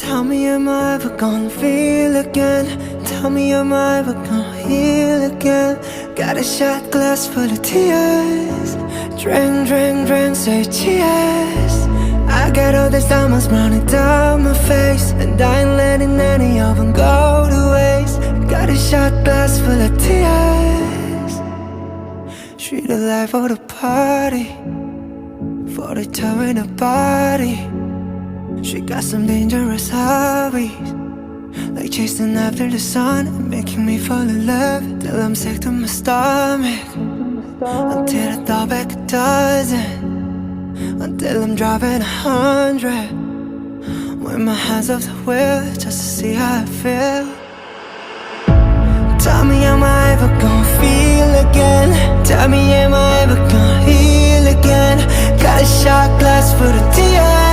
Tell me, am I ever gonna feel again? Tell me, am I ever gonna heal again? Got a shot glass full of tears. Drink, drink, drink, say cheers. I got all these diamonds running down my face, and I ain't letting any of them go to waste. Got a shot glass full of tears. Treat her life for the party, for the time in her body. She got some dangerous hobbies, like chasing after the sun and making me fall in love till I'm sick to my stomach, until I throw back a dozen, until I'm driving 100, with my hands off the wheel just to see how I feel. Tell me, am I ever gonna feel again? Tell me, am I ever gonna heal again? Got a shot glass for the tears.